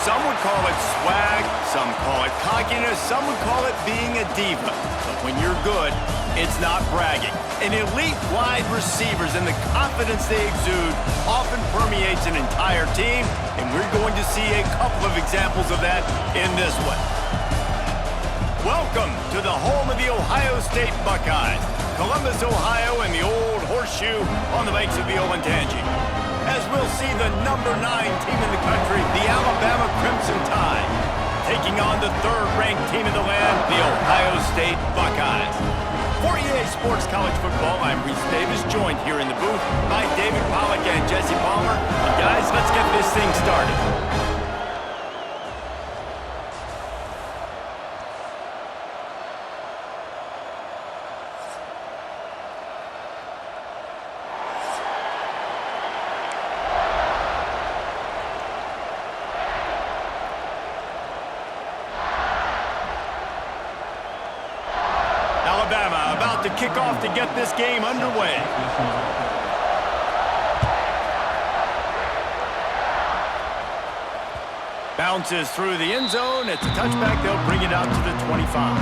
Some would call it swag, some call it cockiness, some would call it being a diva. But when you're good, it's not bragging. An elite wide receivers and the confidence they exude often permeates an entire team, and we're going to see a couple of examples of that in this one. Welcome to the home of the Ohio State Buckeyes, Columbus, Ohio, and the old horseshoe on the banks of the Olentangy. As we'll see the #9 team in the country, the Alabama Crimson Tide, taking on the third-ranked team in the land, the Ohio State Buckeyes. For EA Sports College Football, I'm Reese Davis, joined here in the booth by David Pollack and Jesse Palmer. And guys, let's get this thing started. Alabama about to kick off to get this game underway. Bounces through the end zone. It's a touchback. They'll bring it out to the 25.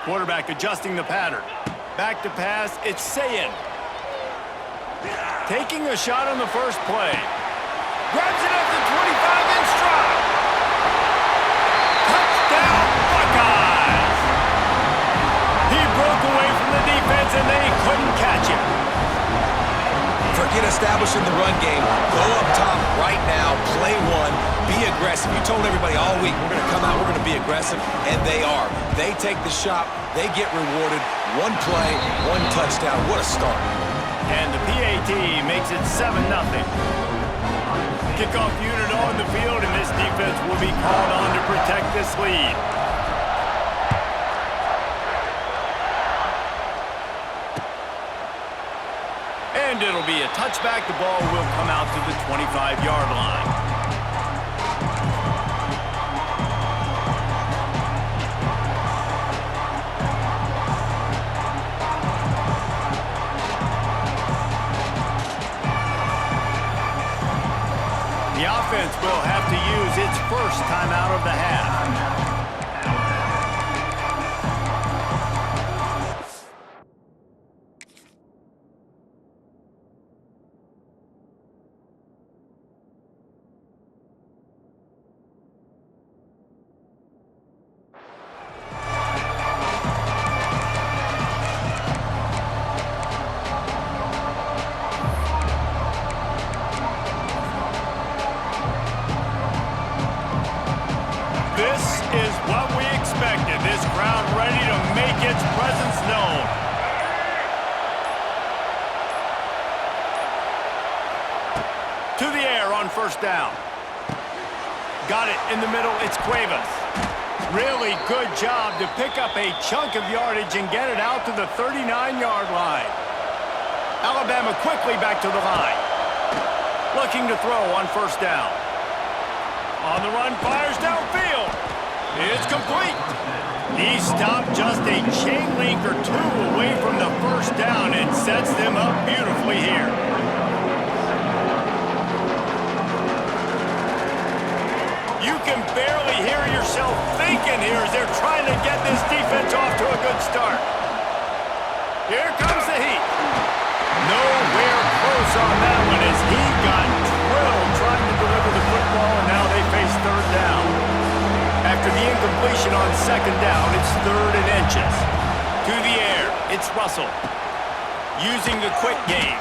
Quarterback adjusting the pattern. Back to pass, it's Sayin. Taking a shot on the first play. Grabs it at the 25 in stride. Touchdown, Buckeyes! He broke away from the defense and they couldn't catch him. Forget establishing the run game. Go up top right now, play one, be aggressive. You told everybody all week, we're going to come out, we're going to be aggressive, and they are. They take the shot, they get rewarded. One play, one touchdown. What a start. And the PAT makes it 7-0. Kickoff unit on the field, and this defense will be called on to protect this lead. And it'll be a touchback. The ball will come out to the 25-yard line. The offense will have to use its first timeout of the half. This is what we expected. This crowd ready to make its presence known. To the air on first down. Got it in the middle. It's Cuevas. Really good job to pick up a chunk of yardage and get it out to the 39-yard line. Alabama quickly back to the line. Looking to throw on first down. On the run, fires downfield. It's complete. He stopped just a chain link or two away from the first down and sets them up beautifully here. You can barely hear yourself thinking here as they're trying to get this defense off to a good start. Here comes the heat. Nowhere close on that one as he got drilled trying to deliver the football, and now they face third down. After the incompletion on second down, it's 3rd and inches. To the air, it's Russell. Using the quick game.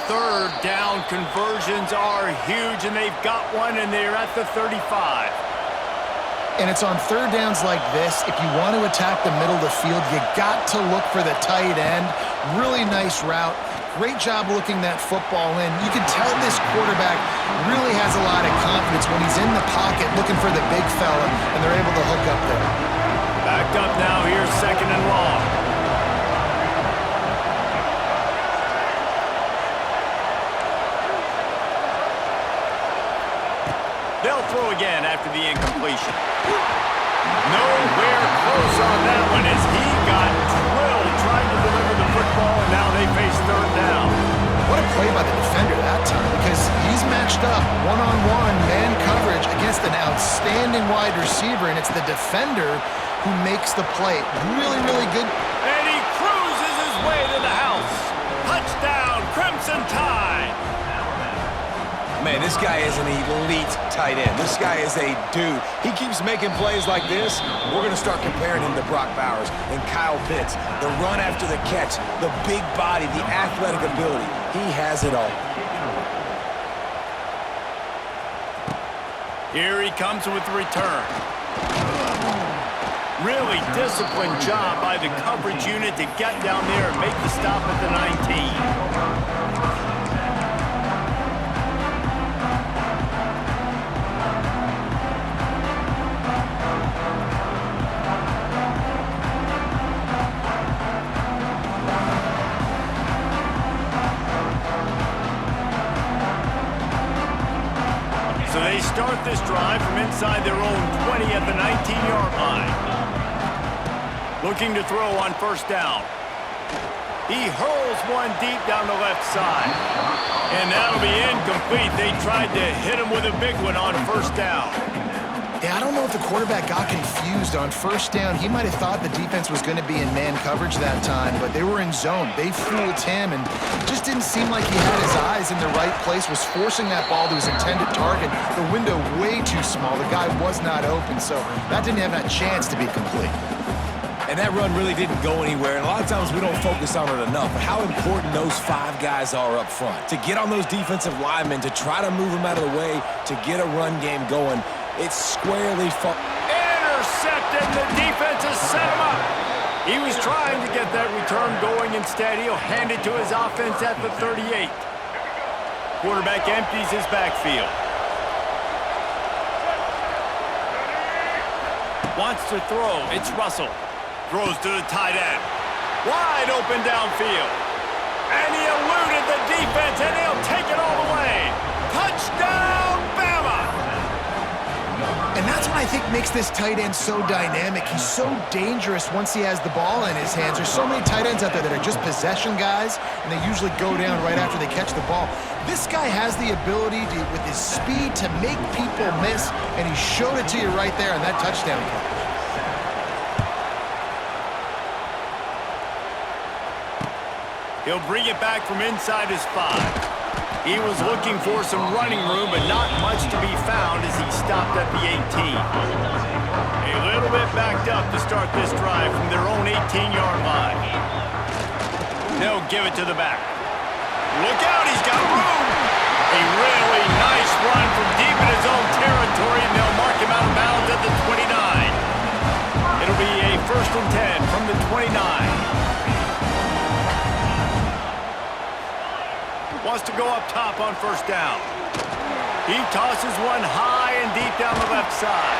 Third down conversions are huge, and they've got one, and they're at the 35. And it's on third downs like this, if you want to attack the middle of the field, you got to look for the tight end. Really nice route. Great job looking that football in. You can tell this this quarterback really has a lot of confidence when he's in the pocket looking for the big fella, and they're able to hook up there. Backed up now, here's 2nd and long. They'll throw again after the incompletion. Nowhere close on that one as he got drilled trying to deliver the football, and now they face 3rd down. What a play by the defender that time, because he's matched up one-on-one man coverage against an outstanding wide receiver, and it's the defender who makes the play. Really, really good. And he cruises his way to the house. Touchdown, Crimson Tide. Man, this guy is an elite tight end. This guy is a dude. He keeps making plays like this. We're going to start comparing him to Brock Bowers and Kyle Pitts. The run after the catch, the big body, the athletic ability. He has it all. Here he comes with the return. Really disciplined job by the coverage unit to get down there and make the stop at the 19. So they start this drive from inside their own 20 at the 19-yard line. Looking to throw on 1st down. He hurls one deep down the left side. And that'll be incomplete. They tried to hit him with a big one on 1st down. Yeah, I don't know if the quarterback got confused on 1st down. He might have thought the defense was going to be in man coverage that time, but they were in zone. They fooled him, and it just didn't seem like he had his eyes in the right place, was forcing that ball to his intended target. The window way too small. The guy was not open, so that didn't have that chance to be complete. And that run really didn't go anywhere, and a lot of times we don't focus on it enough, but how important those 5 guys are up front. To get on those defensive linemen, to try to move them out of the way, to get a run game going, it's squarely intercepted. The defense has set him up. He was trying to get that return going. Instead, he'll hand it to his offense at the 38. Quarterback empties his backfield. Wants to throw. It's Russell. Throws to the tight end. Wide open downfield. And he eluded the defense, and he'll take it all the way. Touchdown, Bama! And that's what I think makes this tight end so dynamic. He's so dangerous once he has the ball in his hands. There's so many tight ends out there that are just possession guys, and they usually go down right after they catch the ball. This guy has the ability to, with his speed, to make people miss, and he showed it to you right there on that touchdown catch. He'll bring it back from inside his 5. He was looking for some running room, but not much to be found as he stopped at the 18. A little bit backed up to start this drive from their own 18-yard line. They'll give it to the back. Look out, he's got room! A really nice run from deep in his own territory, and they'll mark him out of bounds at the 29. It'll be a 1st and 10 from the 29. Wants to go up top on 1st down. He tosses one high and deep down the left side.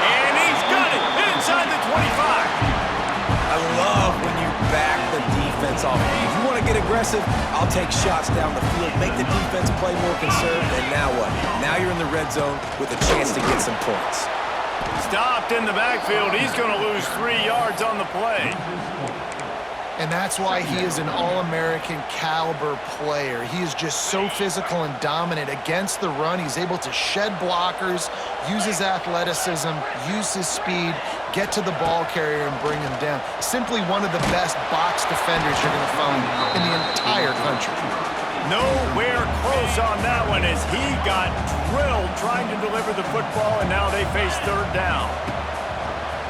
And he's got it inside the 25. I love when you back the defense off. If you want to get aggressive, I'll take shots down the field, make the defense play more conservative, and now what? Now you're in the red zone with a chance to get some points. Stopped in the backfield. He's going to lose 3 yards on the play. And that's why he is an All-American caliber player. He is just so physical and dominant against the run. He's able to shed blockers, use his athleticism, use his speed, get to the ball carrier and bring him down. Simply one of the best box defenders you're going to find in the entire country. Nowhere close on that one as he got drilled trying to deliver the football, and now they face 3rd down.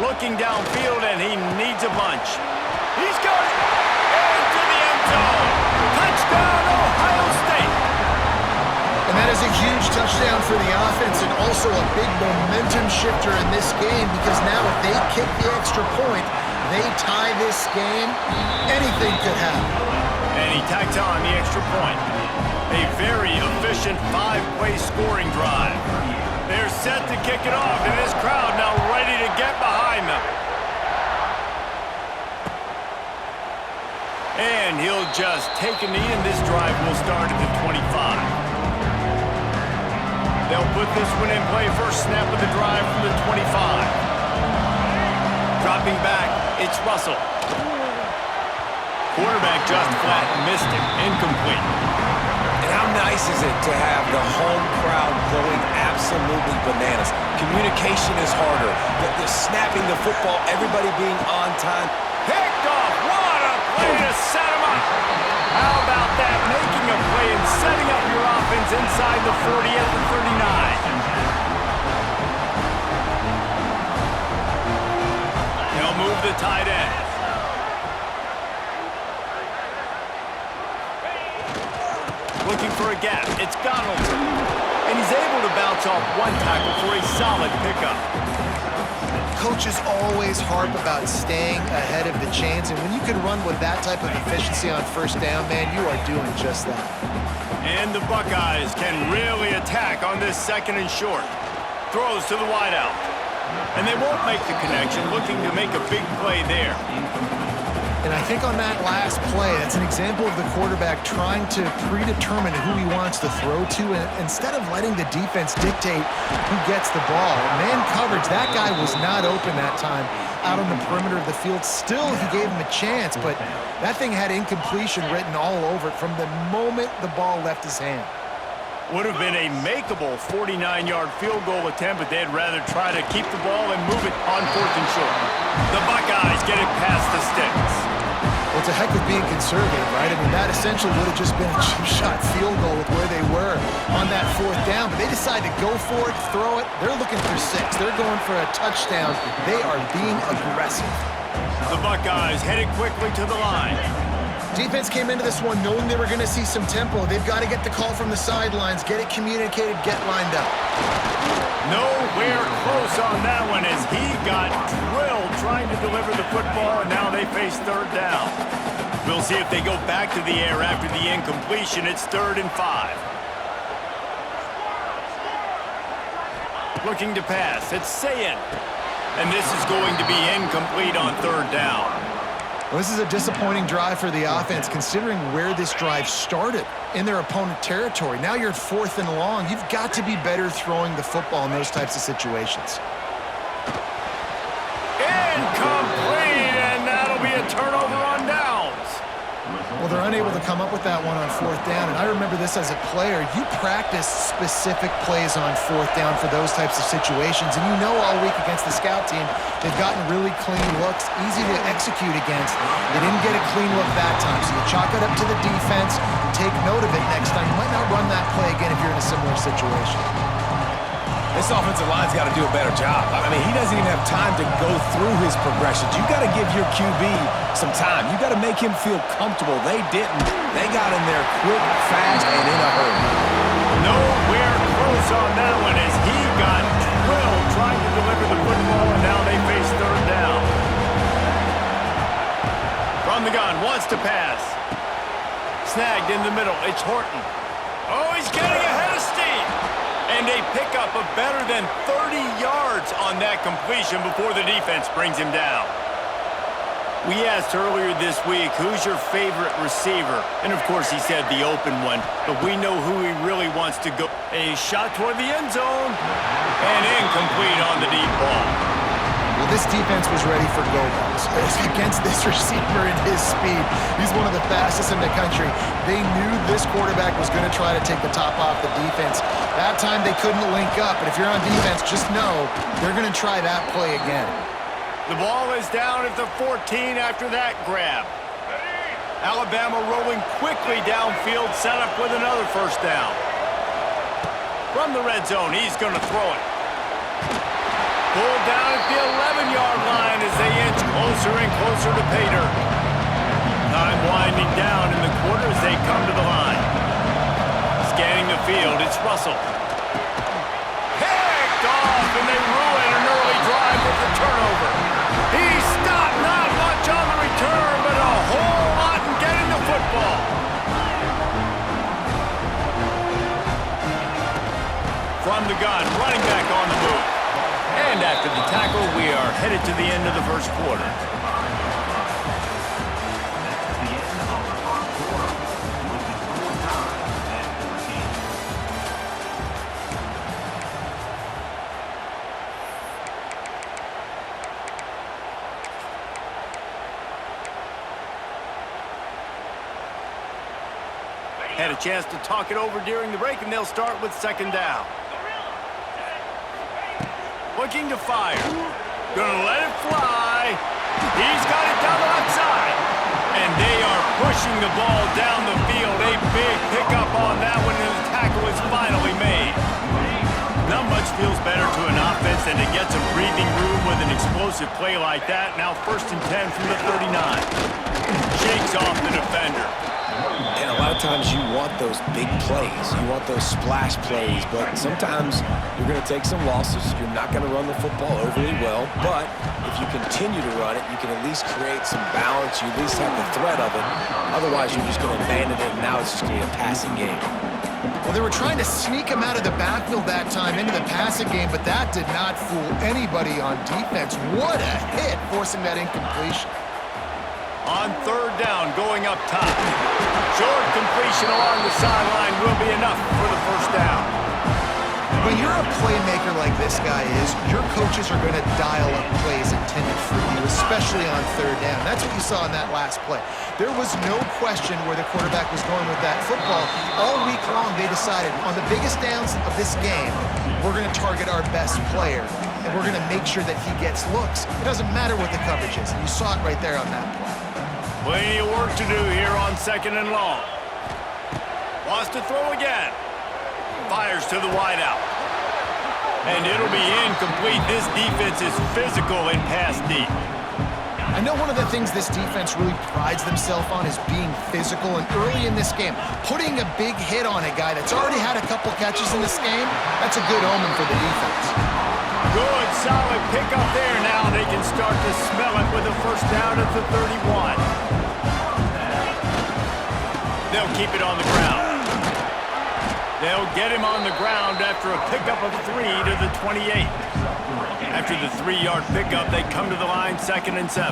Looking downfield, and he needs a bunch. He's got it into the end zone. Touchdown, Ohio State. And that is a huge touchdown for the offense and also a big momentum shifter in this game, because now if they kick the extra point, they tie this game, anything could happen. And he tacks on the extra point. A very efficient five-play scoring drive. They're set to kick it off, and this crowd now ready to get behind them. And he'll just take a knee, and this drive will start at the 25. They'll put this one in play. First snap of the drive from the 25. Dropping back, it's Russell. Quarterback just flat missed it. Incomplete. And how nice is it to have the home crowd going absolutely bananas? Communication is harder. The snapping the football, everybody being on time. Picked off. What a play to set him up. How about that? Making a play and setting up your offense inside the 40 at the 39. They'll move the tight end. Looking for a gap. It's Donaldson. And he's able to bounce off one tackle for a solid pickup. Coaches always harp about staying ahead of the chains, and when you can run with that type of efficiency on first down, man, you are doing just that. And the Buckeyes can really attack on this second and short. Throws to the wideout. And they won't make the connection, looking to make a big play there. And I think on that last play, that's an example of the quarterback trying to predetermine who he wants to throw to, and instead of letting the defense dictate who gets the ball. Man coverage, that guy was not open that time out on the perimeter of the field. Still, he gave him a chance, but that thing had incompletion written all over it from the moment the ball left his hand. Would have been a makeable 49-yard field goal attempt, but they'd rather try to keep the ball and move it on fourth and short. The Buckeyes get it past the sticks. Well, it's a heck of being conservative, right? I mean, that essentially would have just been a cheap shot field goal with where they were on that fourth down, but they decide to go for it, throw it. They're looking for 6. They're going for a touchdown. They are being aggressive. The Buckeyes headed quickly to the line. Defense came into this one knowing they were going to see some tempo. They've got to get the call from the sidelines, get it communicated, get lined up. Nowhere close on that one as he got drilled trying to deliver the football, and now they face third down. We'll see if they go back to the air after the incompletion. It's 3rd and 5. Looking to pass. It's Sayin. And this is going to be incomplete on 3rd down. Well, this is a disappointing drive for the offense, considering where this drive started in their opponent territory. Now you're at 4th and long. You've got to be better throwing the football in those types of situations. Incomplete, and that'll be a turnover on downs. Well, they're unable to come up with that one on 4th down, and I remember this as a player. You practice specific plays on 4th down for those types of situations, and you know all week against the scout team, they've gotten really clean looks, easy to execute against. They didn't get a clean look that time, so you chalk it up to the defense, take note of it next time. You might not run that play again if you're in a similar situation. This offensive line's got to do a better job. I mean, he doesn't even have time to go through his progressions. You got to give your QB some time. You got to make him feel comfortable. They didn't. They got in there quick, fast, and in a hurry. Nowhere close on that one as he got drilled trying to deliver the football, and now they face 3rd down. From the gun, wants to pass. Snagged in the middle. It's Horton. Oh, he's getting ahead of steam. And a pickup of better than 30 yards on that completion before the defense brings him down. We asked earlier this week, who's your favorite receiver? And of course he said the open one, but we know who he really wants to go. A shot toward the end zone, and incomplete on the deep ball. Well, this defense was ready for go-balls against this receiver and his speed. He's one of the fastest in the country. They knew this quarterback was going to try to take the top off the defense. That time they couldn't link up, but if you're on defense, just know they're going to try that play again. The ball is down at the 14 after that grab. Alabama rolling quickly downfield, set up with another first down. From the red zone, he's going to throw it. Pulled down at the 11-yard line as they inch closer and closer to pay dirt. Time winding down in the quarter as they come to the line. Scanning the field, it's Russell. Picked off, and they ruin an early drive with the turnover. He stopped, not much on the return, but a whole lot in getting the football. from the gun, running back on the move. And after the tackle, we are headed to the end of the first quarter. Had a chance to talk it over during the break, and they'll start with second down. Looking to fire. Gonna let it fly. He's got it down the left side. And they are pushing the ball down the field. A big pickup on that one, and the tackle is finally made. Not much feels better to an offense than to get some breathing room with an explosive play like that. Now 1st and 10 from the 39. Shakes off the defender. And a lot of times you want those big plays. You want those splash plays, but sometimes you're going to take some losses. You're not going to run the football overly well, but if you continue to run it, you can at least create some balance. You at least have the threat of it. Otherwise, you're just going to abandon it, and now it's just going to be a passing game. Well, they were trying to sneak him out of the backfield that time into the passing game, but that did not fool anybody on defense. What a hit, forcing that incompletion. On 3rd down, going up top. Short completion along the sideline will be enough for the 1st down. When you're a playmaker like this guy is, your coaches are going to dial up plays intended for you, especially on 3rd down. That's what you saw in that last play. There was no question where the quarterback was going with that football. All week long, they decided on the biggest downs of this game, we're going to target our best player, and we're going to make sure that he gets looks. It doesn't matter what the coverage is, and you saw it right there on that play. Plenty of work to do here on 2nd and long. Wants to throw again. Fires to the wideout. And it'll be incomplete. This defense is physical and pass deep. I know one of the things this defense really prides themselves on is being physical, and early in this game, putting a big hit on a guy that's already had a couple catches in this game, that's a good omen for the defense. Good, solid pickup there. Now they can start to smell it with a 1st down at the 31. They'll keep it on the ground. They'll get him on the ground after a pickup of 3 to the 28. After the 3-yard pickup, they come to the line 2nd and 7.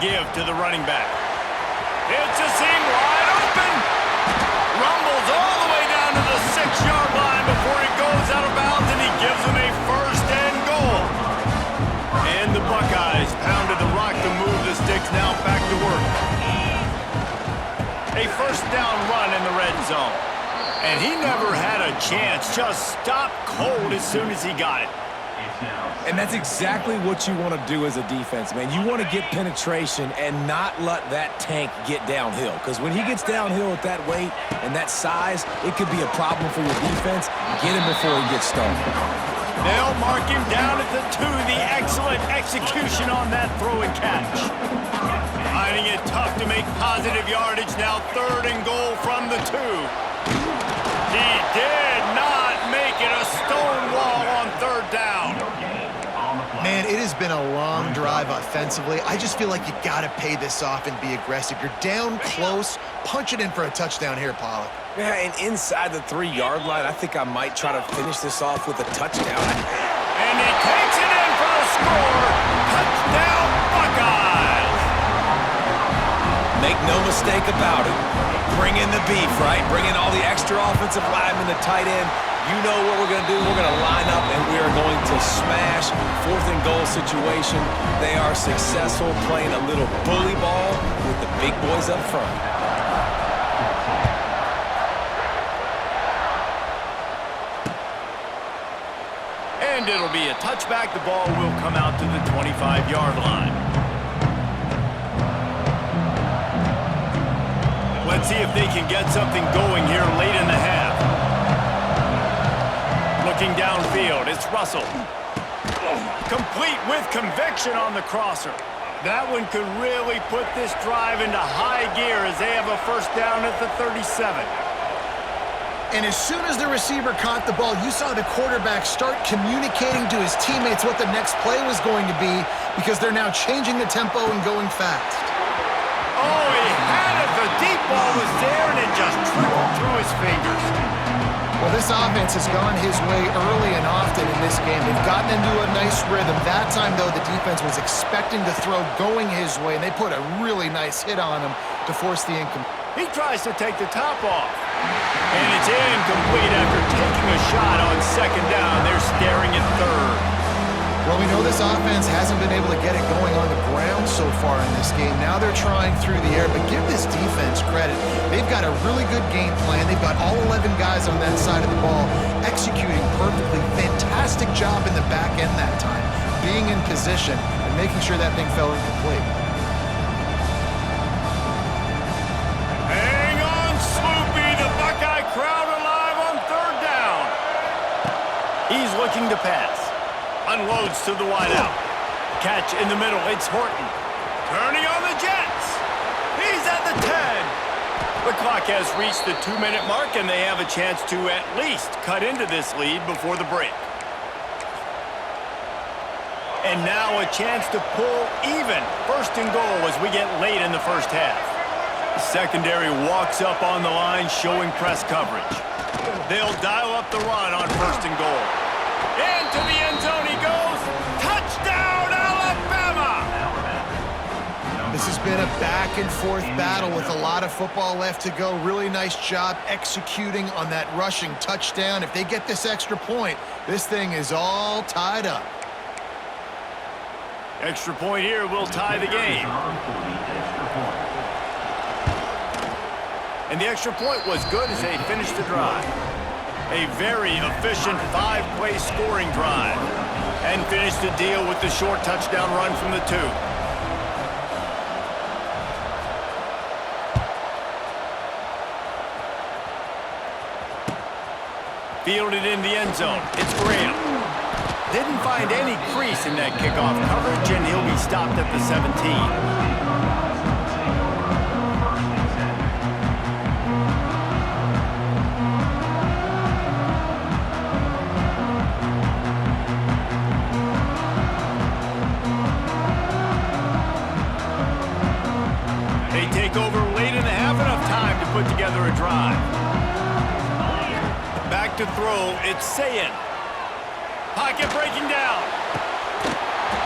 Give to the running back. It's a seam wide open. Rumbles all the way down to the 6-yard line before he goes out of bounds, and he gives them a 1st and goal. And the Buckeyes pounded the rock to move the sticks, now back to work. A 1st down run in the red zone. And he never had a chance, just stopped cold as soon as he got it. And that's exactly what you want to do as a defense, man. You want to get penetration and not let that tank get downhill. Because when he gets downhill at that weight and that size, it could be a problem for your defense. Get him before he gets started. They'll mark him down at the 2. The excellent execution on that throw and catch. Finding it tough to make positive yardage. Now 3rd and goal from the 2. He did not make it. A stone wall on 3rd down. Man, it has been a long drive offensively. I just feel like you got to pay this off and be aggressive. You're down close. Punch it in for a touchdown here, Pollack. Yeah, and inside the 3-yard line, I think I might try to finish this off with a touchdown. And he takes it in for the score. Touchdown, Buckeyes. Make no mistake about it. Bring in the beef, right? Bring in all the extra offensive linemen, the tight end. You know what we're going to do. We're going to line up, and we are going to smash 4th and goal situation. They are successful playing a little bully ball with the big boys up front. And it'll be a touchback. The ball will come out to the 25-yard line. Let's see if they can get something going here late in the half. Looking downfield, it's Russell. Complete with conviction on the crosser. That one could really put this drive into high gear as they have a 1st down at the 37. And as soon as the receiver caught the ball, you saw the quarterback start communicating to his teammates what the next play was going to be, because they're now changing the tempo and going fast. Oh, he had it. The deep ball was there, and it just trickled through his his fingers. Well, this offense has gone his way early and often in this game. They've gotten into a nice rhythm. That time, though, the defense was expecting the throw going his way, and they put a really nice hit on him to force the incomplete. He tries to take the top off. And it's incomplete after taking a shot on second down. They're staring at third. Well, we know this offense hasn't been able to get it going on the ground so far in this game. Now they're trying through the air, but give this defense credit. They've got a really good game plan. They've got all 11 guys on that side of the ball executing perfectly. Fantastic job in the back end that time, being in position and making sure that thing fell incomplete. Hang on, Sloopy. The Buckeye crowd alive on third down. He's looking to pass. Unloads to the wideout. Catch in the middle. It's Horton. Turning on the Jets. He's at the 10. The clock has reached the 2-minute mark, and they have a chance to at least cut into this lead before the break. And now a chance to pull even. First and goal as we get late in the first half. The secondary walks up on the line, showing press coverage. They'll dial up the run on first and goal. Into the end zone he goes. Touchdown, Alabama! This has been a back-and-forth battle with a lot of football left to go. Really nice job executing on that rushing touchdown. If they get this extra point, this thing is all tied up. Extra point here will tie the game. And the extra point was good as they finished the drive. A very efficient 5-play scoring drive. And finished the deal with the short touchdown run from the 2. Fielded in the end zone. It's Graham. Didn't find any crease in that kickoff coverage, and he'll be stopped at the 17. Over late in the half, enough time to put together a drive. Back to throw, it's Sayin. Pocket breaking down.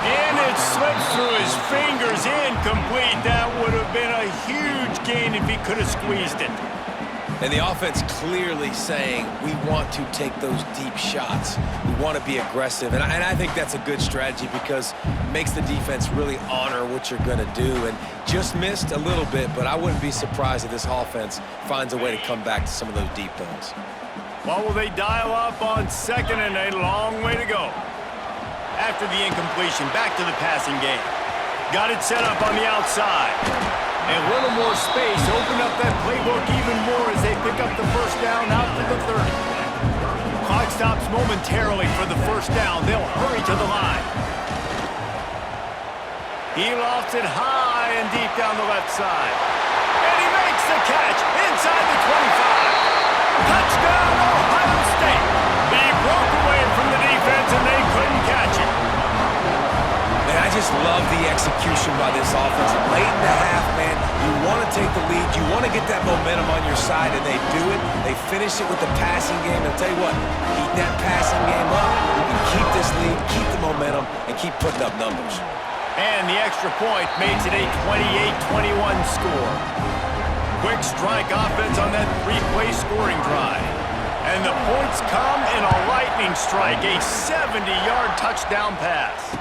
And it slips through his fingers, incomplete. That would have been a huge gain if he could have squeezed it. And the offense clearly saying, we want to take those deep shots. We want to be aggressive. And I think that's a good strategy because it makes the defense really honor what you're going to do. And just missed a little bit, but I wouldn't be surprised if this offense finds a way to come back to some of those deep ones. Well, will they dial up on second and a long way to go? After the incompletion, back to the passing game. Got it set up on the outside. A little more space, open up that playbook even more as they pick up the first down out to the 30. Clock stops momentarily for the first down. They'll hurry to the line. He lofts it high and deep down the left side. And he makes the catch inside the 25. Touchdown, Ohio State. He broke away from the defense and they couldn't catch it. And I just love the execution by this offense. Late in the half, man, you want to take the lead. You want to get that momentum on your side, and they do it. They finish it with the passing game. And I'll tell you what, keep that passing game up. You can keep this lead, keep the momentum, and keep putting up numbers. And the extra point makes it a 28-21 score. Quick strike offense on that 3-play scoring drive. And the points come in a lightning strike, a 70-yard touchdown pass.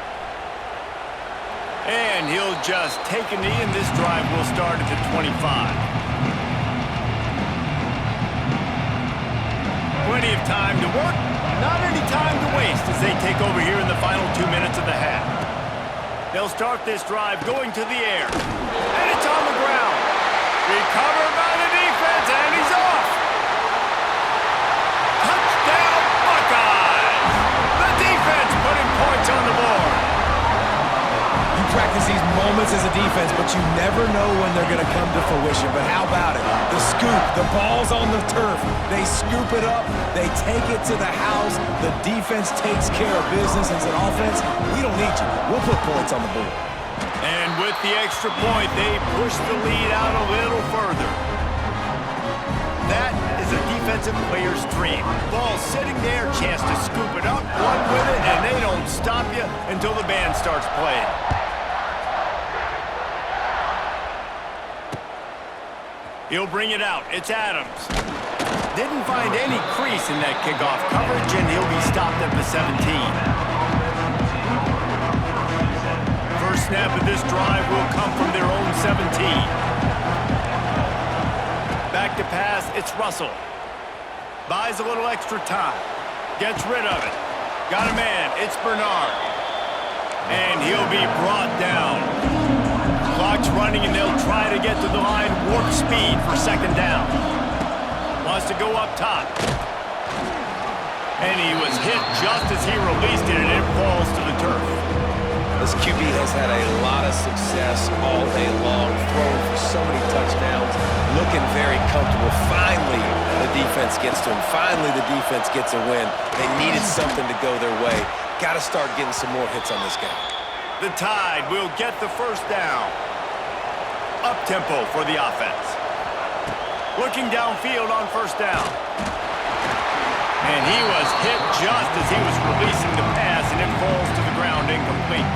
And he'll just take a knee, and this drive will start at the 25. Plenty of time to work, not any time to waste as they take over here in the final 2 minutes of the half. They'll start this drive going to the air. And it's on the ground. Recovered by the defense, and he's off. Touchdown, Buckeyes! The defense putting points on the board. You practice these moments as a defense, but you never know when they're going to come to fruition. But how about it? The scoop, the ball's on the turf. They scoop it up. They take it to the house. The defense takes care of business. As an offense, we don't need you. We'll put points on the board. And with the extra point, they push the lead out a little further. That is a defensive player's dream. Ball sitting there, chance to scoop it up, run with it, and they don't stop you until the band starts playing. He'll bring it out. It's Adams. Didn't find any crease in that kickoff coverage, and he'll be stopped at the 17. First snap of this drive will come from their own 17. Back to pass, it's Russell. Buys a little extra time. Gets rid of it. Got a man, it's Bernard. And he'll be brought down. Clock's running and they'll try to get to the line warp speed for second down. Wants to go up top. And he was hit just as he released it and it falls to the turf. This QB has had a lot of success all day long, throwing for so many touchdowns, looking very comfortable. Finally, the defense gets to him. Finally, the defense gets a win. They needed something to go their way. Got to start getting some more hits on this guy. The Tide will get the first down. Up-tempo for the offense. Looking downfield on first down. And he was hit just as he was releasing the pass, and it falls to the ground incomplete.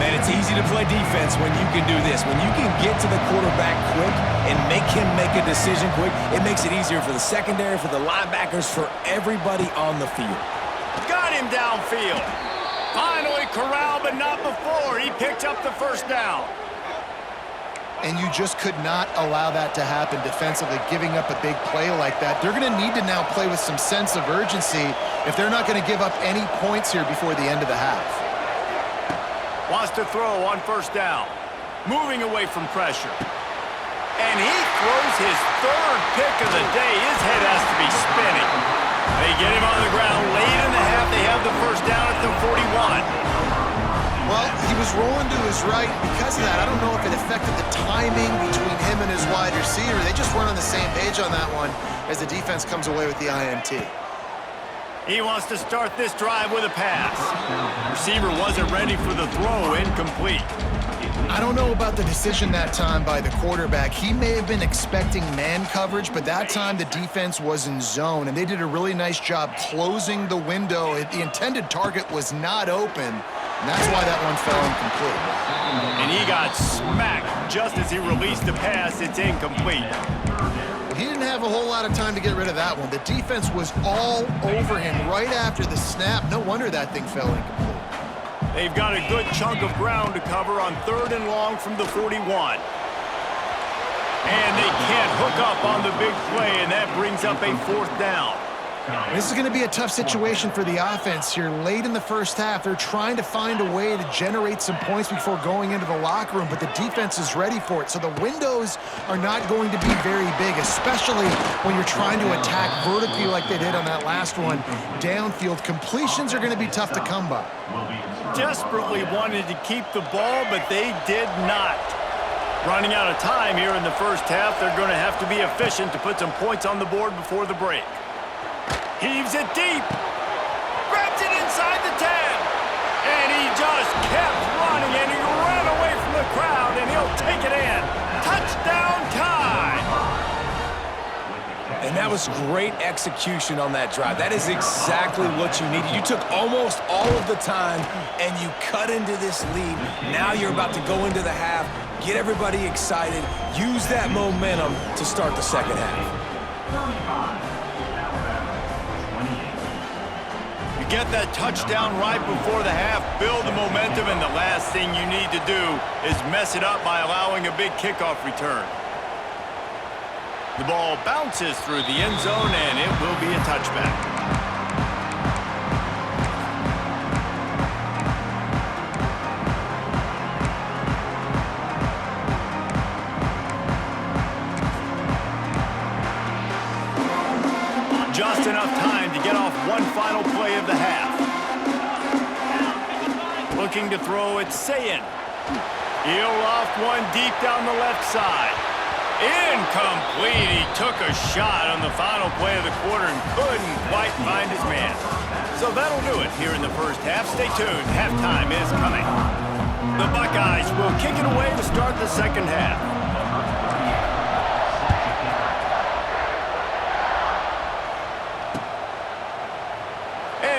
Man, it's easy to play defense when you can do this. When you can get to the quarterback quick and make him make a decision quick, it makes it easier for the secondary, for the linebackers, for everybody on the field. Got him downfield. Finally corralled, but not before. He picked up the first down. And you just could not allow that to happen defensively, giving up a big play like that. They're going to need to now play with some sense of urgency if they're not going to give up any points here before the end of the half. Wants to throw on first down. Moving away from pressure. And he throws his third pick of the day. His head has to be spinning. They get him on the ground late in the half. They have the first down at the 41. Well, he was rolling to his right. Because of that, I don't know if it affected the timing between him and his wide receiver. They just weren't on the same page on that one as the defense comes away with the INT. He wants to start this drive with a pass. Receiver wasn't ready for the throw, incomplete. I don't know about the decision that time by the quarterback. He may have been expecting man coverage, but that time the defense was in zone, and they did a really nice job closing the window. The intended target was not open, and that's why that one fell incomplete. And he got smacked just as he released the pass. It's incomplete. He didn't have a whole lot of time to get rid of that one. The defense was all over him right after the snap. No wonder that thing fell incomplete. They've got a good chunk of ground to cover on third and long from the 41. And they can't hook up on the big play, and that brings up a fourth down. This is going to be a tough situation for the offense here. Late in the first half, they're trying to find a way to generate some points before going into the locker room, but the defense is ready for it. So the windows are not going to be very big, especially when you're trying to attack vertically like they did on that last one. Downfield completions are going to be tough to come by. Desperately wanted to keep the ball, but they did not. Running out of time here in the first half, they're going to have to be efficient to put some points on the board before the break. Heaves it deep. Grabs it inside the 10. And he just kept running, and he ran away from the crowd, and he'll take it in. Touchdown time. And that was great execution on that drive. That is exactly what you needed. You took almost all of the time, and you cut into this lead. Now you're about to go into the half, get everybody excited, use that momentum to start the second half. Get that touchdown right before the half, build the momentum, and the last thing you need to do is mess it up by allowing a big kickoff return. The ball bounces through the end zone, and it will be a touchback. Just enough time to get off one final play of the half. Looking to throw, it's Sayin. He'll off one deep down the left side. Incomplete. He took a shot on the final play of the quarter and couldn't quite find his man. So that'll do it here in the first half. Stay tuned. Halftime is coming. The Buckeyes will kick it away to start the second half.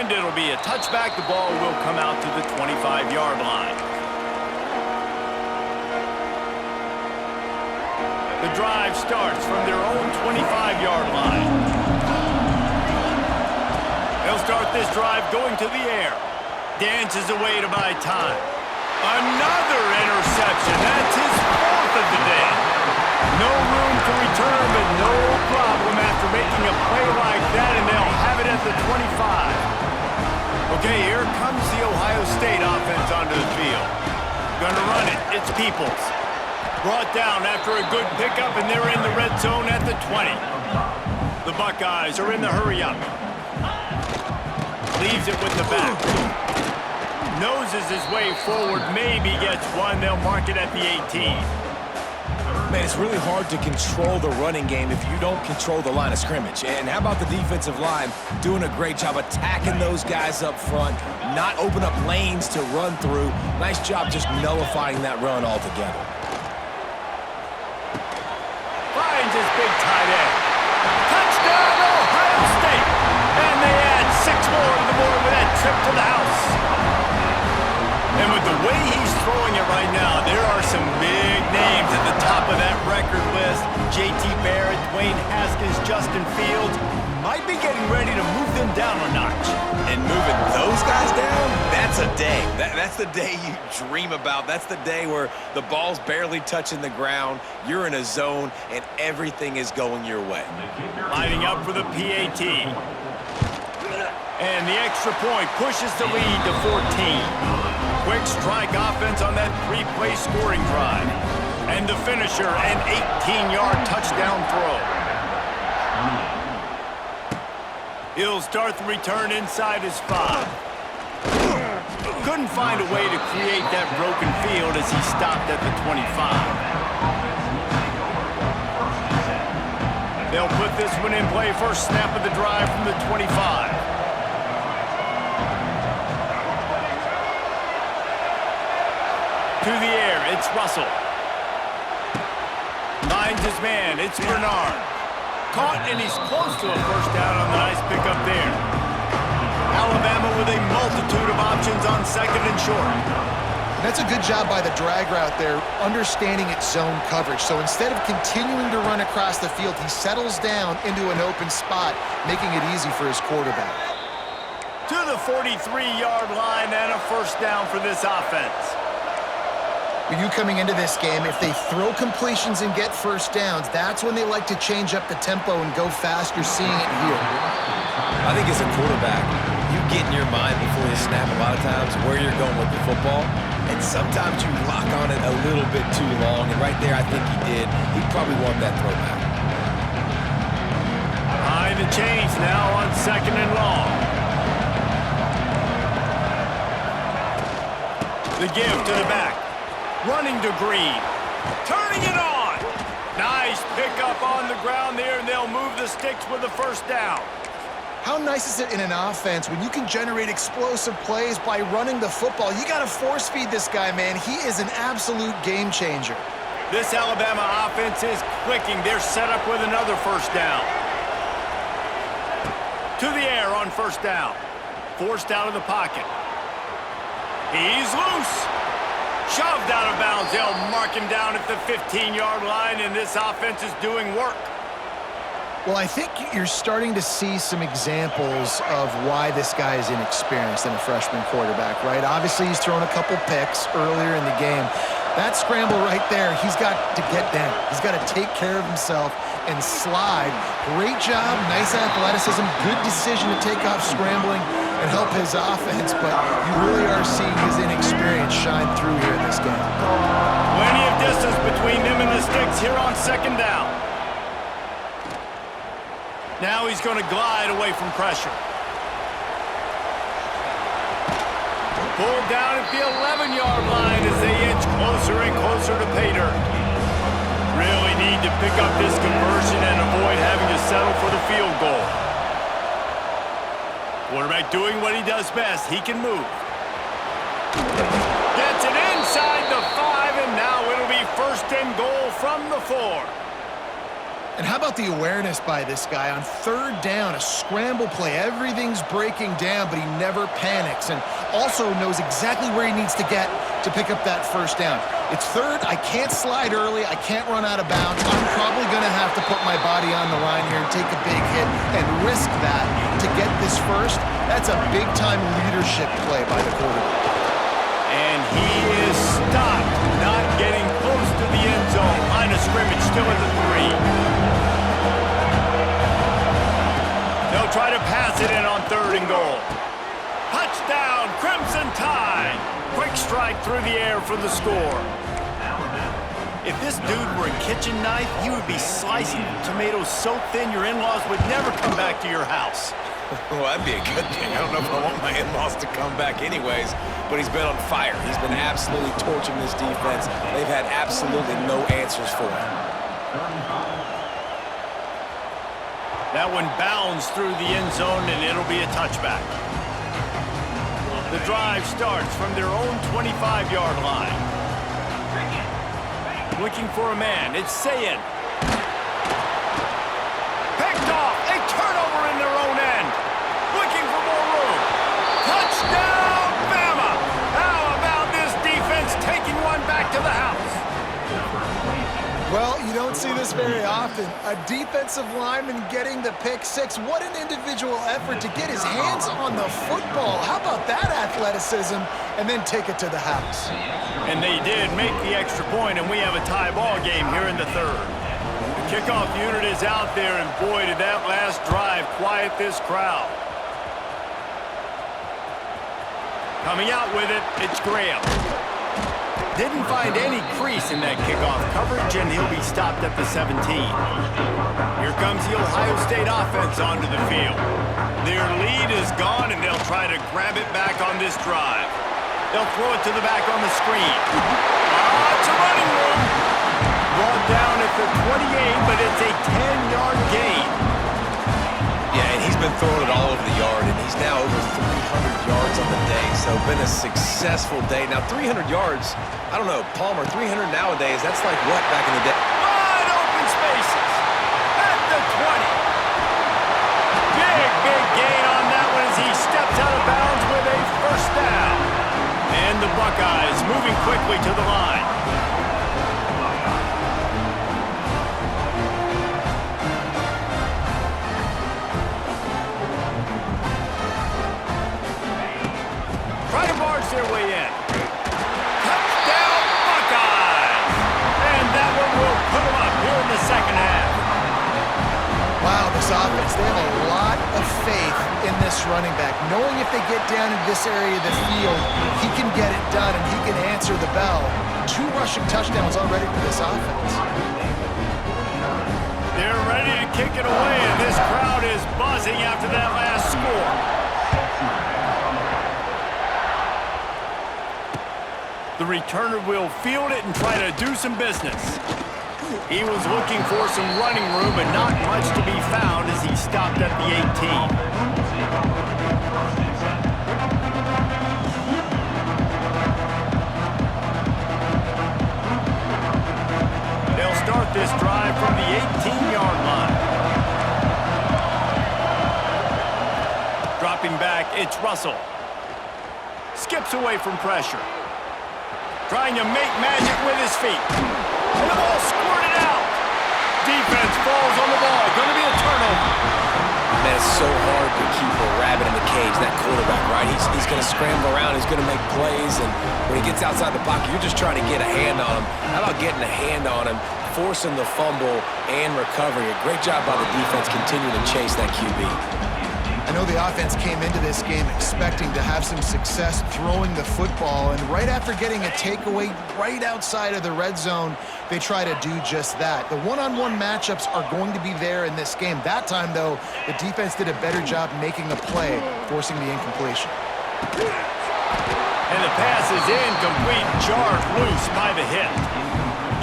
And it'll be a touchback. The ball will come out to the 25-yard line. The drive starts from their own 25-yard line. They'll start this drive going to the air. Dances away to buy time. Another interception. That's his fourth of the day. No room to return, but no problem after making a play like that, and they'll have it at the 25. Okay, here comes the Ohio State offense onto the field. Gonna run it. It's Peoples. Brought down after a good pickup, and they're in the red zone at the 20. The Buckeyes are in the hurry-up. Leaves it with the back. Noses his way forward, maybe gets one. They'll mark it at the 18. Man, it's really hard to control the running game if you don't control the line of scrimmage. And how about the defensive line doing a great job attacking those guys up front, not open up lanes to run through. Nice job just nullifying that run altogether. Finds his big tight end. Touchdown, Ohio State! And they add 6 more to the board with that trip to the house. And with the way he's throwing it right now, there are some big names at the top of that record list. J.T. Barrett, Dwayne Haskins, Justin Fields might be getting ready to move them down a notch. And moving those guys down, that's a day. That's the day you dream about. That's the day where the ball's barely touching the ground, you're in a zone, and everything is going your way. Lining up for the PAT. And the extra point pushes the lead to 14. Quick strike offense on that 3-play scoring drive. And the finisher, an 18-yard touchdown throw. He'll start the return inside his 5. Couldn't find a way to create that broken field as he stopped at the 25. They'll put this one in play. First snap of the drive from the 25. To the air, it's Russell. Finds his man, it's Bernard. Caught, and he's close to a first down on the nice pickup there. Alabama with a multitude of options on second and short. That's a good job by the drag route there, understanding its zone coverage. So instead of continuing to run across the field, he settles down into an open spot, making it easy for his quarterback. To the 43-yard line and a first down for this offense. For you coming into this game, if they throw completions and get first downs, that's when they like to change up the tempo and go fast. You're seeing it here. I think as a quarterback, you get in your mind before the snap a lot of times where you're going with the football, and sometimes you lock on it a little bit too long, and right there I think he did. He probably won that throw back. Behind the chains now on second and long. The give to the back. Running to Green. Turning it on. Nice pickup on the ground there, and they'll move the sticks with the first down. How nice is it in an offense when you can generate explosive plays by running the football? You got to force feed this guy, man. He is an absolute game changer. This Alabama offense is clicking. They're set up with another first down. To the air on first down. Forced out of the pocket. He's loose. Shoved out of bounds. They'll mark him down at the 15-yard line, and this offense is doing work. Well, I think you're starting to see some examples of why this guy is inexperienced in a freshman quarterback, right? Obviously, he's thrown a couple picks earlier in the game. That scramble right there, he's got to get down. He's got to take care of himself and slide. Great job, nice athleticism, good decision to take off scrambling and help his offense, but you really are seeing his inexperience shine through here in this game. Plenty of distance between them and the sticks here on second down. Now he's going to glide away from pressure. Pulled down at the 11-yard line as they inch closer and closer to pay dirt. Really need to pick up this conversion and avoid having to settle for the field goal. Quarterback doing what he does best. He can move. Gets it inside the 5, and now it'll be first and goal from the 4. And how about the awareness by this guy on third down, a scramble play. Everything's breaking down, but he never panics and also knows exactly where he needs to get to pick up that first down. It's third. I can't slide early. I can't run out of bounds. I'm probably going to have to put my body on the line here and take a big hit and risk that to get this first. That's a big-time leadership play by the quarterback. And he is stopped, not getting close to the end zone. Line of scrimmage still at the 3. They'll try to pass it in on 3rd and goal. Touchdown, Crimson Tide. Quick strike through the air for the score. If this dude were a kitchen knife, he would be slicing tomatoes so thin your in-laws would never come back to your house. Well, that'd be a good thing. I don't know if I want my in-laws to come back anyways, but he's been on fire. He's been absolutely torching this defense. They've had absolutely no answers for him. That one bounds through the end zone, and it'll be a touchback. The drive starts from their own 25-yard line. Looking for a man. It's Sayin. Picked off. A turnover in their own end. Looking for more room. Touchdown, Bama! How about this defense taking one back to the house? Well, you don't see this very often. A defensive lineman getting the pick six. What an individual effort to get his hands on the football. How about that athleticism? And then take it to the house. And they did make the extra point, and we have a tie ball game here in the 3rd. The kickoff unit is out there, and boy, did that last drive quiet this crowd. Coming out with it, it's Graham. Didn't find any crease in that kickoff coverage, and he'll be stopped at the 17. Here comes the Ohio State offense onto the field. Their lead is gone, and they'll try to grab it back on this drive. They'll throw it to the back on the screen. It's a running room. Brought down at the 28, but it's a 10-yard gain. Yeah, and he's been throwing it all over the yard, and he's now over 300 yards on the day, so been a successful day. Now, 300 yards, I don't know, Palmer, 300 nowadays, that's like what back in the day? Wide open spaces at the 20. Big gain on that one as he steps out of bounds with a first down. And the Buckeyes moving quickly to the line. Try to barge their way in. Touchdown, Buckeyes! And that one will put them up here in the second half. Wow, this offense, they have a lot of faith in this running back, knowing if they get down in this area of the field, he can get it done and he can answer the bell. 2 rushing touchdowns already for this offense. They're ready to kick it away, and this crowd is buzzing after that last score. The returner will field it and try to do some business. He was looking for some running room, but not much to be found as he stopped at the 18. They'll start this drive from the 18-yard line. Dropping back, it's Russell. Skips away from pressure. Trying to make magic with his feet. And the ball squirted out. Defense falls on the ball. Going to be a turnover. Man, it's so hard to keep a rabbit in the cage, that quarterback, right? He's going to scramble around. He's going to make plays. And when he gets outside the pocket, you're just trying to get a hand on him. How about getting a hand on him, forcing the fumble, and recovering it? Great job by the defense continuing to chase that QB. I know the offense came into this game expecting to have some success throwing the football, and right after getting a takeaway right outside of the red zone, they try to do just that. The one-on-one matchups are going to be there in this game. That time, though, the defense did a better job making a play, forcing the incompletion. And the pass is incomplete, jarred loose by the hit.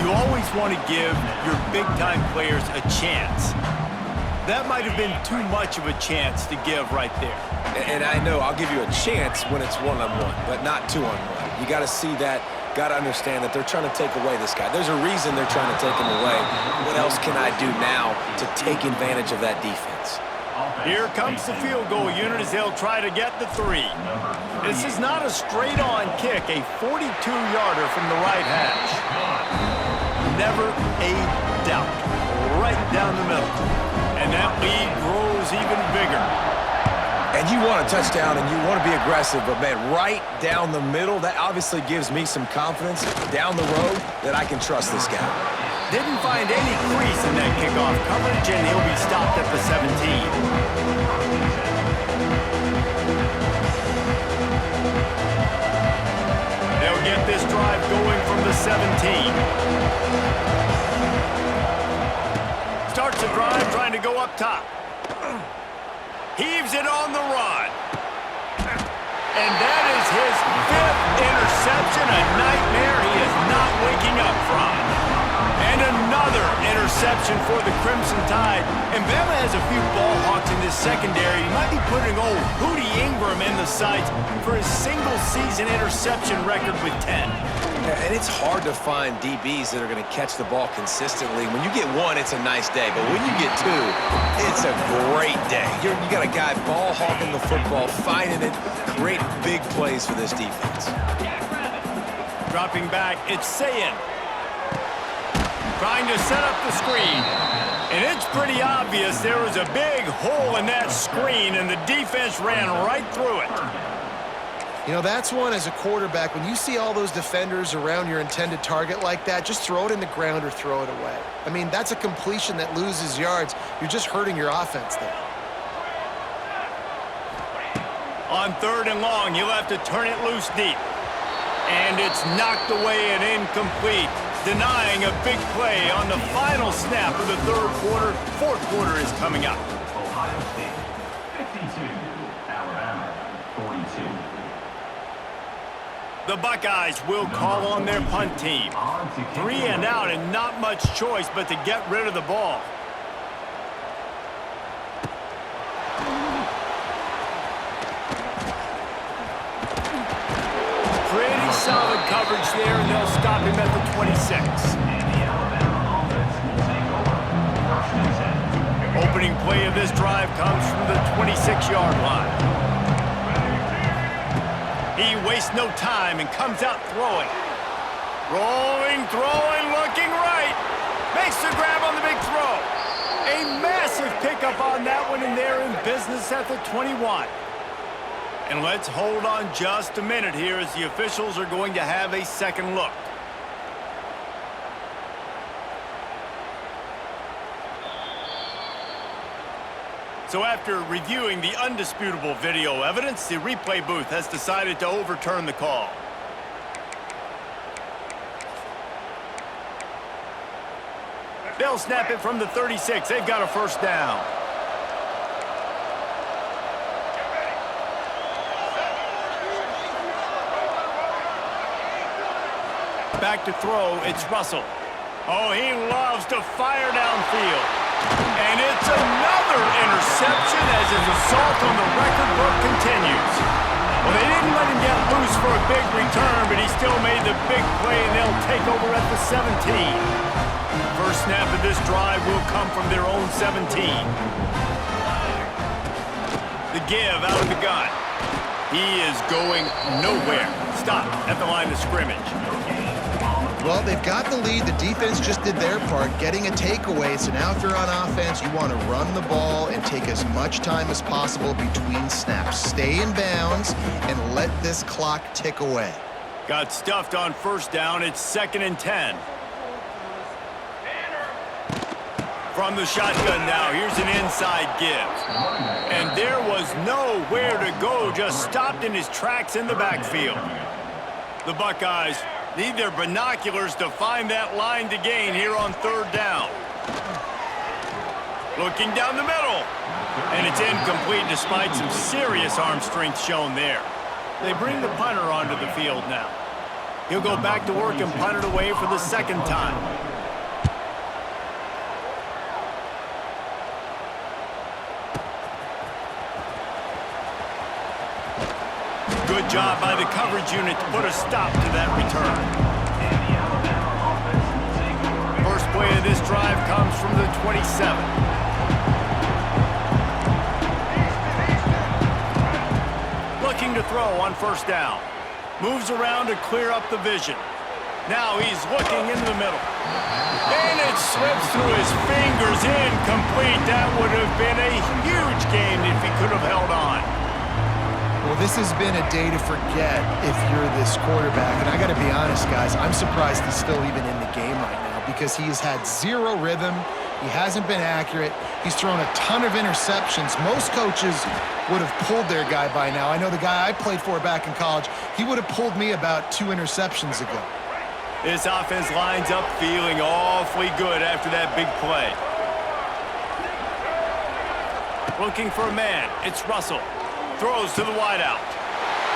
You always want to give your big-time players a chance. That might have been too much of a chance to give right there. And I know I'll give you a chance when it's one-on-one, but not two-on-one. You got to see that got to understand that they're trying to take away this guy. There's a reason they're trying to take him away. What else can I do now to take advantage of that defense? Here comes the field goal unit as they'll try to get the 3. This is not a straight-on kick, a 42-yarder from the right hash. Never a doubt. Right down the middle. And that lead grows even bigger. And you want a touchdown and you want to be aggressive, but, man, right down the middle, that obviously gives me some confidence down the road that I can trust this guy. Didn't find any crease in that kickoff coverage, and he'll be stopped at the 17. They'll get this drive going from the 17. Starts the drive trying to go up top. Heaves it on the run. And that is his 5th interception, a nightmare he is not waking up from. And another interception for the Crimson Tide. And Bama has a few ball hawks in this secondary. He might be putting old Hootie Ingram in the sights for his single-season interception record with 10. Yeah, and it's hard to find DBs that are going to catch the ball consistently. When you get 1, it's a nice day. But when you get 2, it's a great day. You got a guy ball hawking the football, finding it, creating big plays for this defense. Dropping back, it's Sayin. Trying to set up the screen. And it's pretty obvious there was a big hole in that screen, and the defense ran right through it. You know, that's one as a quarterback. When you see all those defenders around your intended target like that, just throw it in the ground or throw it away. I mean, that's a completion that loses yards. You're just hurting your offense there. On 3rd and long, he'll have to turn it loose deep. And it's knocked away and incomplete, denying a big play on the final snap of the 3rd quarter. 4th quarter is coming up. Ohio State, 52. Alabama, 42. The Buckeyes will call on their punt team. 3 and out and not much choice but to get rid of the ball. Pretty solid coverage there, and they'll stop him at the 26. Opening play of this drive comes from the 26-yard line. He wastes no time and comes out throwing. Rolling, throwing, looking right. Makes the grab on the big throw. A massive pickup on that one, and they're in business at the 21. And let's hold on just a minute here as the officials are going to have a second look. So after reviewing the undisputable video evidence, the replay booth has decided to overturn the call. They'll snap it from the 36. They've got a first down. Back to throw, it's Russell. Oh, he loves to fire downfield. And it's another interception as his assault on the record book continues. Well, they didn't let him get loose for a big return, but he still made the big play, and they'll take over at the 17. First snap of this drive will come from their own 17. The give out of the gun. He is going nowhere. Stop at the line of scrimmage. Well, they've got the lead. The defense just did their part, getting a takeaway. So now if you're on offense, you want to run the ball and take as much time as possible between snaps. Stay in bounds and let this clock tick away. Got stuffed on first down. It's 2nd and 10. From the shotgun now, here's an inside give. And there was nowhere to go, just stopped in his tracks in the backfield. The Buckeyes need their binoculars to find that line to gain here on 3rd down. Looking down the middle. And it's incomplete despite some serious arm strength shown there. They bring the punter onto the field now. He'll go back to work and punt it away for the 2nd time. Good job by the coverage unit to put a stop to that return. First play of this drive comes from the 27. Looking to throw on first down. Moves around to clear up the vision. Now he's looking into the middle. And it slips through his fingers, incomplete. That would have been a huge gain if he could have held on. Well, this has been a day to forget if you're this quarterback. And I got to be honest, guys, I'm surprised he's still even in the game right now because he has had zero rhythm. He hasn't been accurate. He's thrown a ton of interceptions. Most coaches would have pulled their guy by now. I know the guy I played for back in college, he would have pulled me about 2 interceptions ago. This offense lines up feeling awfully good after that big play. Looking for a man. It's Russell. Throws to the wideout.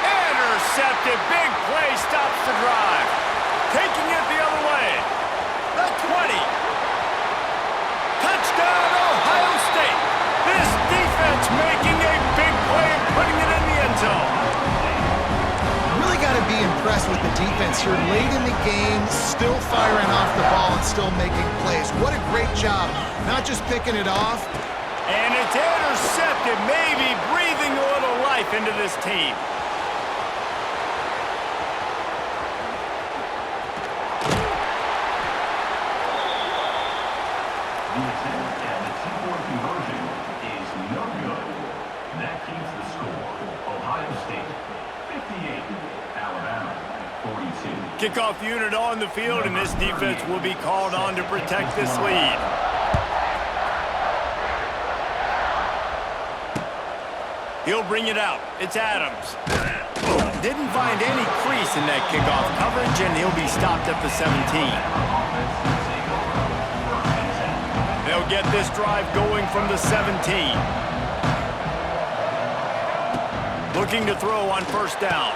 Intercepted. Big play stops the drive. Taking it the other way. The 20. Touchdown, Ohio State. This defense making a big play and putting it in the end zone. Really got to be impressed with the defense here. Late in the game, still firing off the ball and still making plays. What a great job. Not just picking it off. And it's intercepted, maybe breathing a little life into this team. The attempt at the two-point conversion is no good. That keeps the score. Ohio State, 58. Alabama, 42. Kickoff unit on the field, and this defense will be called on to protect this lead. He'll bring it out. It's Adams. Didn't find any crease in that kickoff coverage, and he'll be stopped at the 17. They'll get this drive going from the 17. Looking to throw on first down.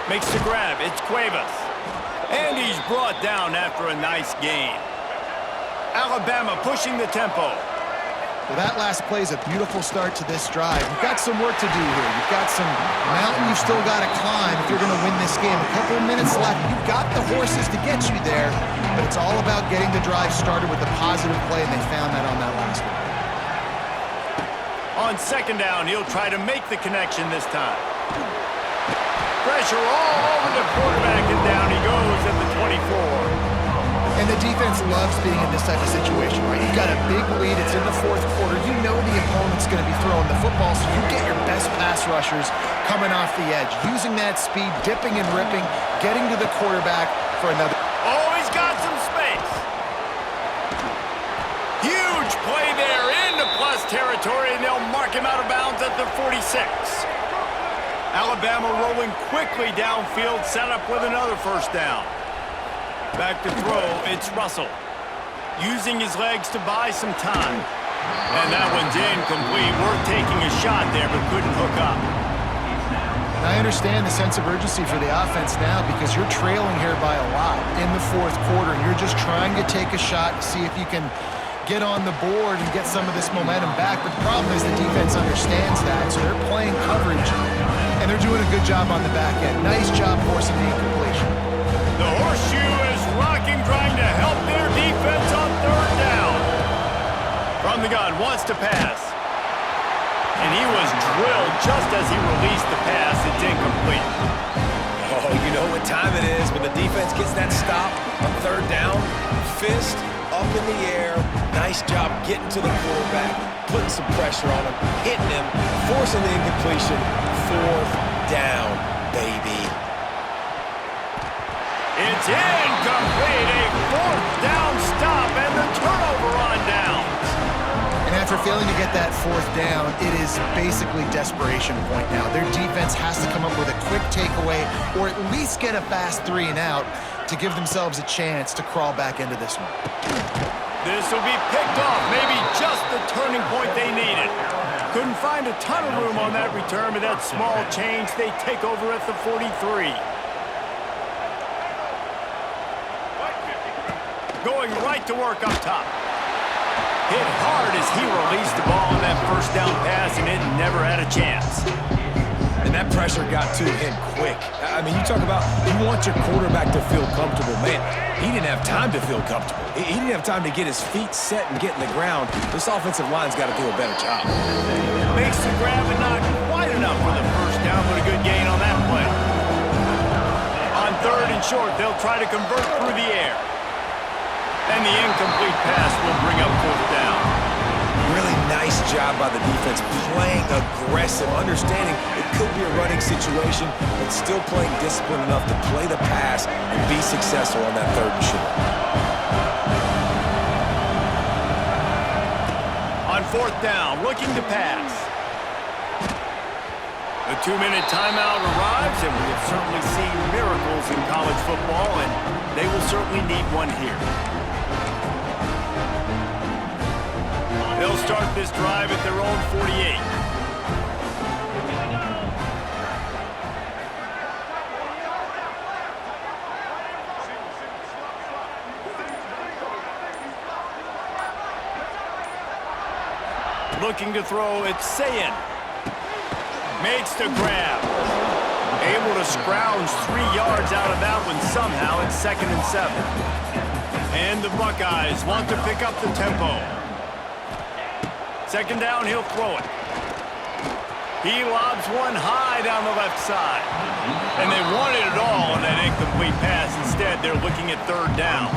Makes the grab. It's Cuevas. And he's brought down after a nice gain. Alabama pushing the tempo. Well, that last play is a beautiful start to this drive. You've got some work to do here. You've got some mountain you've still got to climb if you're going to win this game. A couple of minutes left. You've got the horses to get you there, but it's all about getting the drive started with a positive play, and they found that on that last one. On second down, he'll try to make the connection this time. Pressure all over the quarterback, and down he goes at the 24. And the defense loves being in this type of situation, right? You've got a big lead. It's in the fourth quarter. You know the opponent's going to be throwing the football, so you get your best pass rushers coming off the edge, using that speed, dipping and ripping, getting to the quarterback for another. Oh, he's got some space. Huge play there into plus territory, and they'll mark him out of bounds at the 46. Alabama rolling quickly downfield, set up with another first down. Back to throw, it's Russell. Using his legs to buy some time. And that one's incomplete. Worth taking a shot there, but couldn't hook up. I understand the sense of urgency for the offense now because you're trailing here by a lot in the fourth quarter, and you're just trying to take a shot to see if you can get on the board and get some of this momentum back. But the problem is the defense understands that, so they're playing coverage, and they're doing a good job on the back end. Nice job forcing the incompletion. The horseshoe is rocking, trying to help their defense on third down. From the gun, wants to pass. And he was drilled just as he released the pass. It's incomplete. Oh, you know what time it is when the defense gets that stop on third down. Fist up in the air. Nice job getting to the quarterback, putting some pressure on him, hitting him, forcing the incompletion. Fourth down, baby. It's incomplete. A fourth down stop and the turnover on downs. And after failing to get that fourth down, it is basically desperation point now. Their defense has to come up with a quick takeaway or at least get a fast 3 and out to give themselves a chance to crawl back into this one. This will be picked off, maybe just the turning point they needed. Couldn't find a ton of room on that return, but that small change, they take over at the 43. Going right to work up top. Hit hard as he released the ball on that first down pass, and it never had a chance. And that pressure got to him quick. I mean, you talk about you want your quarterback to feel comfortable. Man, he didn't have time to feel comfortable. He didn't have time to get his feet set and get in the ground. This offensive line's got to do a better job. Makes the grab and not quite enough for the first down, but a good gain on that play. On 3rd and short, they'll try to convert through the air. And the incomplete pass will bring up 4th down. Really nice job by the defense, playing aggressive, understanding it could be a running situation, but still playing disciplined enough to play the pass and be successful on that 3rd and short. On 4th down, looking to pass. The 2-minute timeout arrives, and we have certainly seen miracles in college football, and they will certainly need one here. They'll start this drive at their own 48. Looking to throw, it's Sayin. Makes the grab. Able to scrounge 3 yards out of that one somehow. It's 2nd and 7. And the Buckeyes want to pick up the tempo. 2nd down, he'll throw it. He lobs one high down the left side. And they wanted it all on that incomplete pass. Instead, they're looking at 3rd down.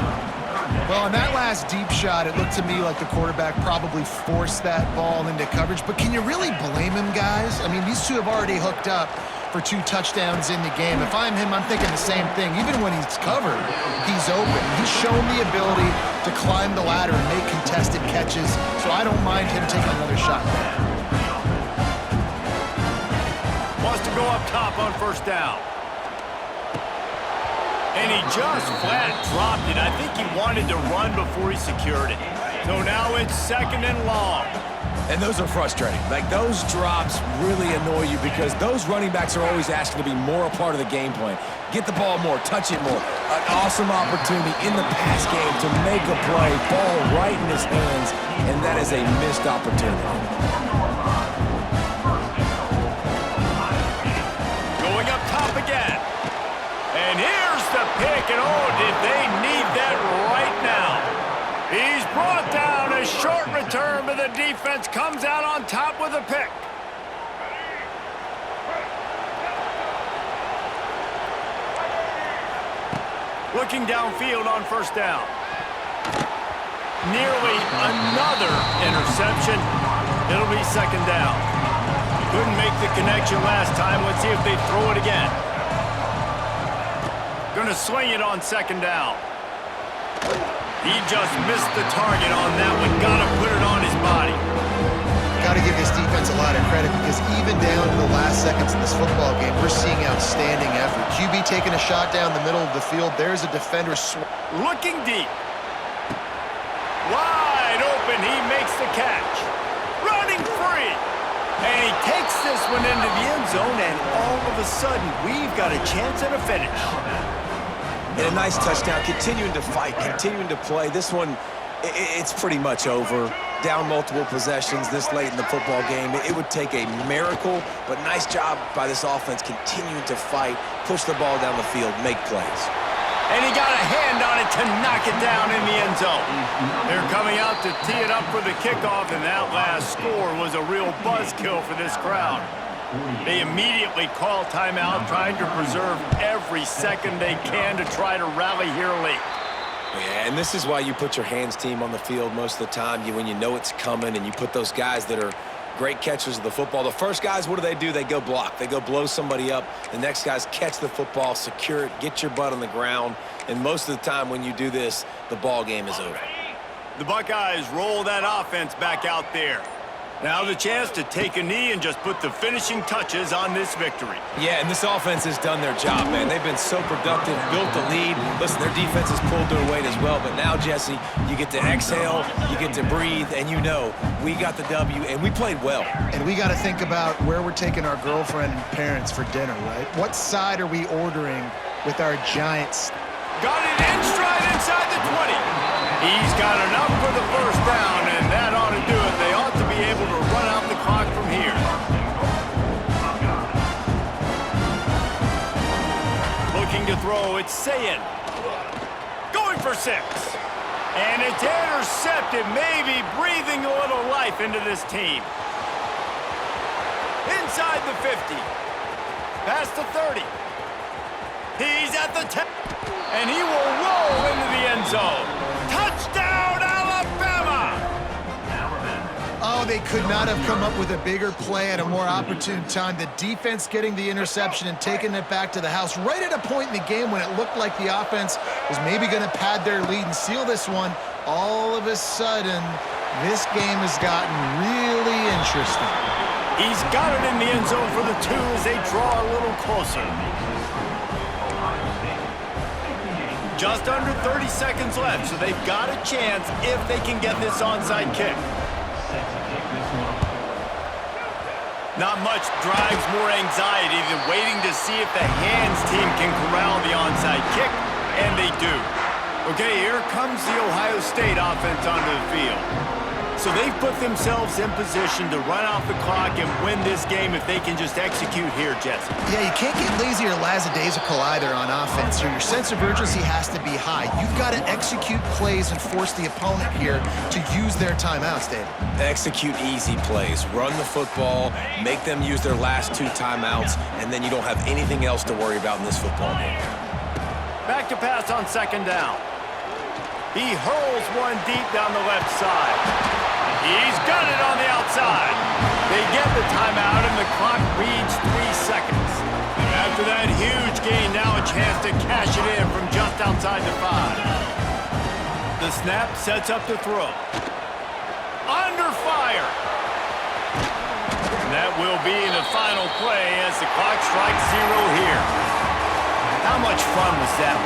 Well, on that last deep shot, it looked to me like the quarterback probably forced that ball into coverage. But can you really blame him, guys? I mean, these two have already hooked up for 2 touchdowns in the game. If I'm him, I'm thinking the same thing. Even when he's covered, he's open. He's shown the ability to climb the ladder and make contested catches, so I don't mind him taking another shot there. Wants to go up top on 1st down. And he just flat dropped it. I think he wanted to run before he secured it. So now it's 2nd and long. And those are frustrating. Like, those drops really annoy you because those running backs are always asking to be more a part of the game plan. Get the ball more, touch it more. An awesome opportunity in the pass game to make a play, ball right in his hands, and that is a missed opportunity. Going up top again. And here's the pick, and oh, did they need that right now. He's brought down, a short return, but the defense comes out on top with a pick. Looking downfield on 1st down. Nearly another interception. It'll be 2nd down. Couldn't make the connection last time. Let's see if they throw it again. Gonna swing it on 2nd down. He just missed the target on that one. Gotta put it on his body. Got to give this defense a lot of credit because even down to the last seconds in this football game, we're seeing outstanding effort. QB taking a shot down the middle of the field. There's a defender. Looking deep. Wide open. He makes the catch. Running free. And he takes this one into the end zone, and all of a sudden, we've got a chance at a finish. And a nice touchdown, continuing to fight, continuing to play. This one, it's pretty much over. Down multiple possessions this late in the football game. It would take a miracle, but nice job by this offense continuing to fight, push the ball down the field, make plays. And he got a hand on it to knock it down in the end zone. They're coming out to tee it up for the kickoff, and that last score was a real buzzkill for this crowd. They immediately call timeout, trying to preserve every second they can to try to rally here late. Yeah, and this is why you put your hands team on the field most of the time. When you know it's coming and you put those guys that are great catchers of the football. The first guys, what do? They go block. They go blow somebody up. The next guys catch the football, secure it, get your butt on the ground. And most of the time when you do this, the ball game is over. The Buckeyes roll that offense back out there. Now the chance to take a knee and just put the finishing touches on this victory. Yeah, and this offense has done their job, man. They've been so productive, built the lead. Listen, their defense has pulled their weight as well. But now, Jesse, you get to exhale, you get to breathe, and you know we got the W, and we played well. And we got to think about where we're taking our girlfriend and parents for dinner, right? What side are we ordering with our Giants? Got it in stride inside the 20. He's got enough for the first down, and that ought to do it. They ought to be able to run out the clock from here. throw. It's Sayin. Going for 6. And it's intercepted, maybe breathing a little life into this team. Inside the 50. Past the 30. He's at the 10. And he will roll into the end zone. Touchdown, Alabama! Oh, they could not have come up with a bigger play at a more opportune time. The defense getting the interception and taking it back to the house right at a point in the game when it looked like the offense was maybe going to pad their lead and seal this one. All of a sudden, this game has gotten really interesting. He's got it in the end zone for the 2 as they draw a little closer. Just under 30 seconds left, so they've got a chance if they can get this onside kick. Not much drives more anxiety than waiting to see if the hands team can corral the onside kick, and they do. Okay, here comes the Ohio State offense onto the field. So they've put themselves in position to run off the clock and win this game if they can just execute here, Jesse. Yeah, you can't get lazy or lackadaisical either on offense here. Your sense of urgency has to be high. You've got to execute plays and force the opponent here to use their timeouts, David. Execute easy plays. Run the football, make them use their last 2 timeouts, and then you don't have anything else to worry about in this football game. Back to pass on 2nd down. He hurls one deep down the left side. He's got it on the outside. They get the timeout, and the clock reads 3 seconds. After that huge gain, now a chance to cash it in from just outside the 5. The snap sets up the throw. Under fire. And that will be the final play as the clock strikes 0 here. How much fun was that?